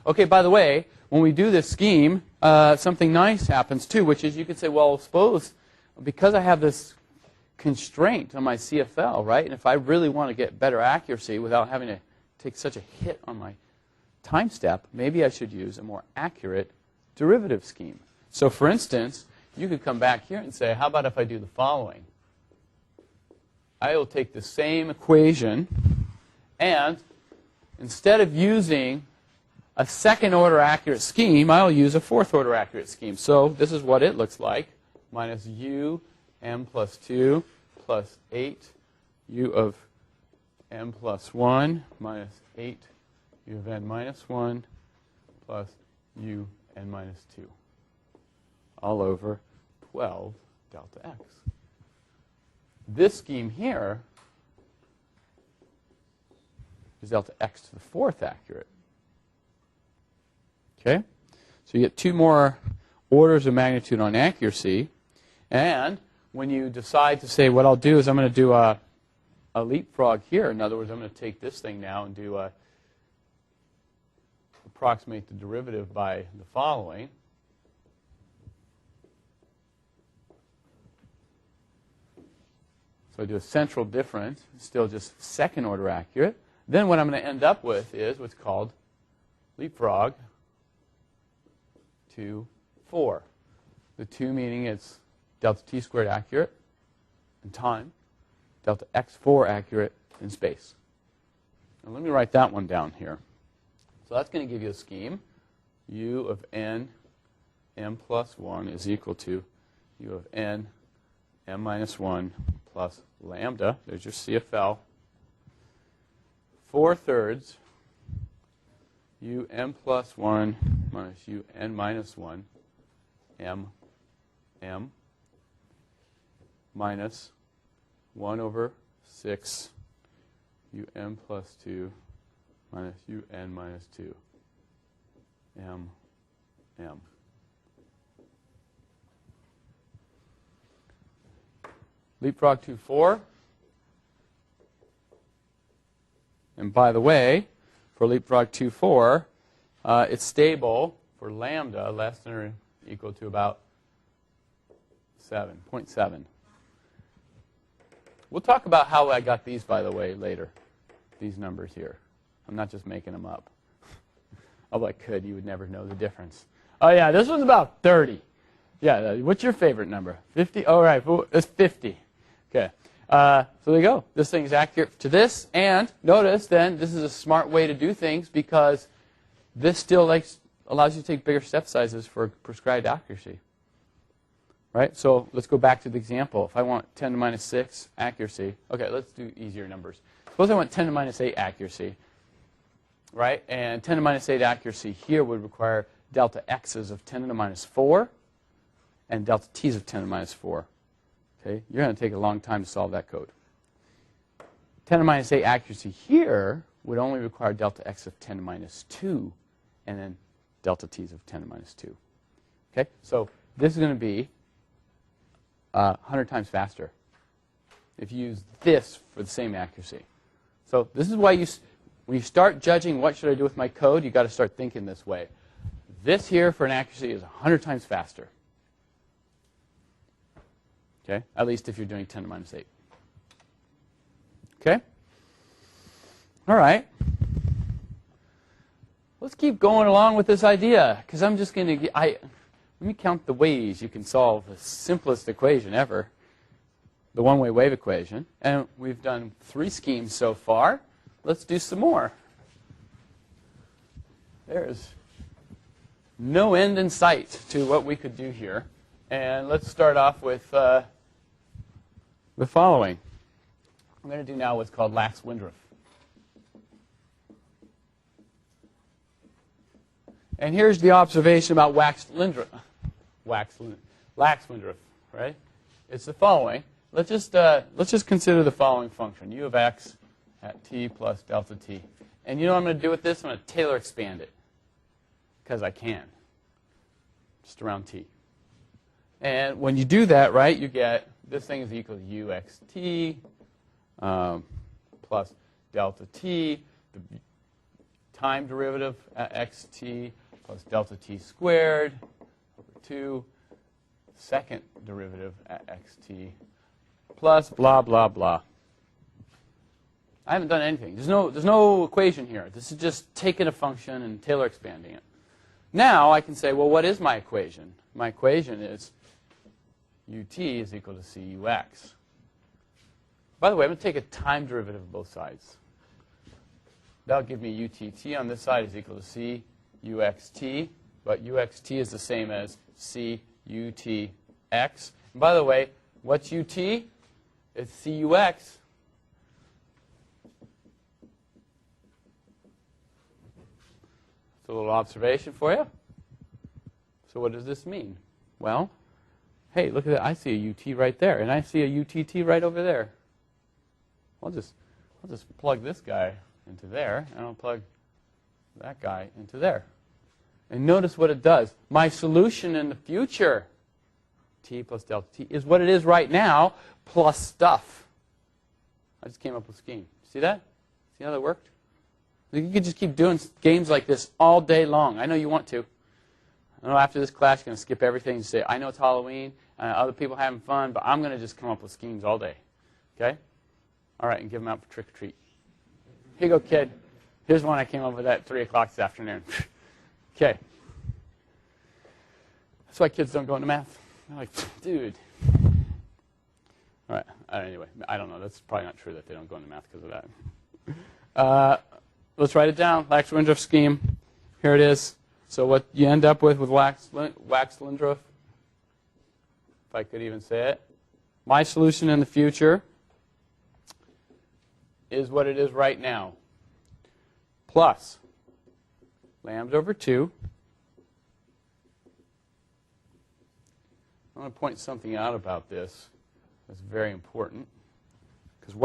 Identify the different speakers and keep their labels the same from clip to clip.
Speaker 1: Okay, by the way, when we do this scheme, something nice happens too, which is you could say, well, suppose because I have this constraint on my CFL, right? And if I really want to get better accuracy without having to take such a hit on my time step, maybe I should use a more accurate derivative scheme. So for instance, you could come back here and say, how about if I do the following? I will take the same equation, and instead of using a second order accurate scheme, I'll use a fourth order accurate scheme. So this is what it looks like. Minus u m plus 2 plus 8 u of m plus 1 minus 8 u of n minus 1 plus u n minus 2 all over 12 delta x. This scheme here is delta x to the fourth accurate. Okay? So you get two more orders of magnitude on accuracy. And when you decide to say, what I'll do is I'm going to do a leapfrog here. In other words, I'm going to take this thing now and do approximate the derivative by the following. So I do a central difference, still just second order accurate. Then what I'm going to end up with is what's called leapfrog 2, 4. The 2 meaning it's delta t squared accurate in time, delta x4 accurate in space. Now let me write that one down here. So that's going to give you a scheme. U of n m plus 1 is equal to u of n m minus 1 plus lambda. There's your CFL. 4/3 u m plus 1 minus u n minus 1 m minus 1 over 6 u m plus 2 minus u n minus 2 m. Leapfrog 2, 4. And by the way, for leapfrog 2, 4, it's stable for lambda less than or equal to about 0.7. We'll talk about how I got these, by the way, later, these numbers here. I'm not just making them up. Although I could, you would never know the difference. Oh, yeah, this one's about 30. Yeah, what's your favorite number? 50? Oh, right, it's 50. Okay, so there you go. This thing is accurate to this. And notice, then, this is a smart way to do things because this still allows you to take bigger step sizes for prescribed accuracy. Right? So let's go back to the example. If I want 10 to the minus 6 accuracy, okay, let's do easier numbers. Suppose I want 10 to the minus 8 accuracy, right? And 10 to the minus 8 accuracy here would require delta x's of 10 to the minus 4 and delta t's of 10 to the minus 4. Okay? You're going to take a long time to solve that code. 10 to the minus 8 accuracy here would only require delta x of 10 to the minus 2 and then delta t's of 10 to the minus 2. Okay? So this is going to be 100 times faster if you use this for the same accuracy. So this is why when you start judging what should I do with my code, you've got to start thinking this way. This here for an accuracy is 100 times faster. Okay? At least if you're doing 10 to the minus 8. Okay? All right. Let's keep going along with this idea, because I'm just going to let me count the ways you can solve the simplest equation ever, the one-way wave equation. And we've done 3 schemes so far. Let's do some more. There's no end in sight to what we could do here. And let's start off with the following. I'm going to do now what's called Lax-Windruff. And here's the observation about Lax-Windruff, right? It's the following. Let's just consider the following function: u of x at t plus delta t. And you know what I'm going to do with this? I'm going to Taylor expand it, because I can, just around t. And when you do that, right, you get this thing is equal to uxt plus delta t time derivative at xt plus delta t squared over 2, second derivative at xt plus blah, blah, blah. I haven't done anything. There's no equation here. This is just taking a function and Taylor expanding it. Now I can say, well, what is my equation? My equation is ut is equal to cux. By the way, I'm going to take a time derivative of both sides. That'll give me utt on this side is equal to cuxt, but uxt is the same as cutx. And by the way, what's ut? It's cux. A little observation for you. So what does this mean? Well, hey, look at that. I see a UT right there, and I see a UTT right over there. I'll just plug this guy into there, and I'll plug that guy into there. And notice what it does. My solution in the future, t plus delta t, is what it is right now, plus stuff. I just came up with a scheme. See that? See how that worked? You could just keep doing games like this all day long. I know you want to. I know after this class you're going to skip everything and say, I know it's Halloween, other people are having fun, but I'm going to just come up with schemes all day. Okay? All right, and give them out for trick or treat. Here you go, kid. Here's one I came up with at 3 o'clock this afternoon. Okay. That's why kids don't go into math. They're like, dude. All right. Anyway, I don't know. That's probably not true that they don't go into math because of that. Let's write it down. Lax-Winthrop scheme. Here it is. So what you end up with Lax-Winthrop, if I could even say it, my solution in the future is what it is right now, plus lambda over 2. I want to point something out about this that's very important, because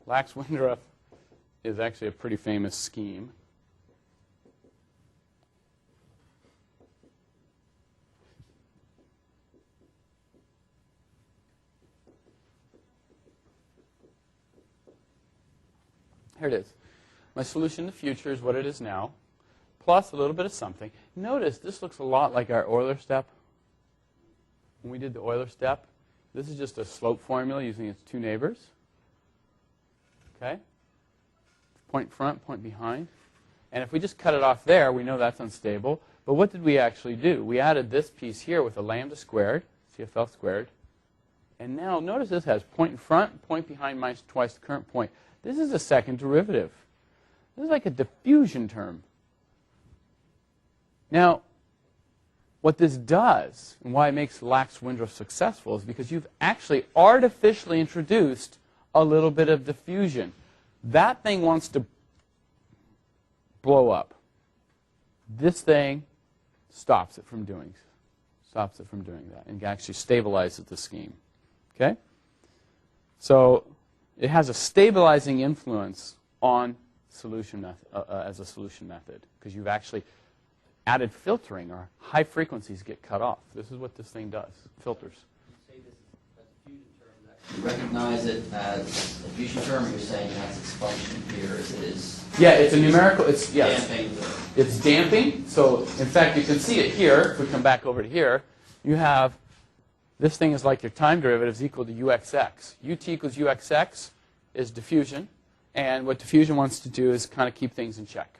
Speaker 1: Lax-Winthrop is actually a pretty famous scheme. Here it is. My solution in the future is what it is now, plus a little bit of something. Notice this looks a lot like our Euler step. When we did the Euler step, this is just a slope formula using its two neighbors. Okay? Point front, point behind. And if we just cut it off there, we know that's unstable. But what did we actually do? We added this piece here with a lambda squared, CFL squared. And now notice this has point in front, point behind minus twice the current point. This is a second derivative. This is like a diffusion term. Now, what this does, and why it makes Lax-Winthrop successful, is because you've actually artificially introduced a little bit of diffusion. That thing wants to blow up. This thing stops it from doing that and actually stabilizes the scheme. Okay? So it has a stabilizing influence on solution method, as a solution method, because you've actually added filtering, or high frequencies get cut off. This is what this thing does, filters.
Speaker 2: You say this is a diffusion term. You recognize it as a diffusion term, or you're saying it has its function here as it is?
Speaker 1: Yeah, it's a numerical, it's, yes.
Speaker 2: Damping.
Speaker 1: It's damping. So, in fact, you can see it here. If we come back over to here, you have, this thing is like your time derivative is equal to uxx. Ut equals uxx is diffusion. And what diffusion wants to do is kind of keep things in check.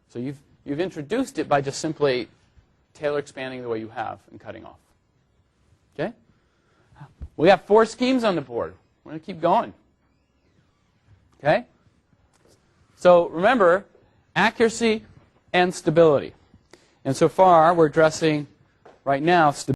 Speaker 1: So you've introduced it by just simply Taylor expanding the way you have and cutting off. Okay? We have 4 schemes on the board. We're going to keep going. Okay? So remember, accuracy and stability. And so far, we're addressing, right now, stability.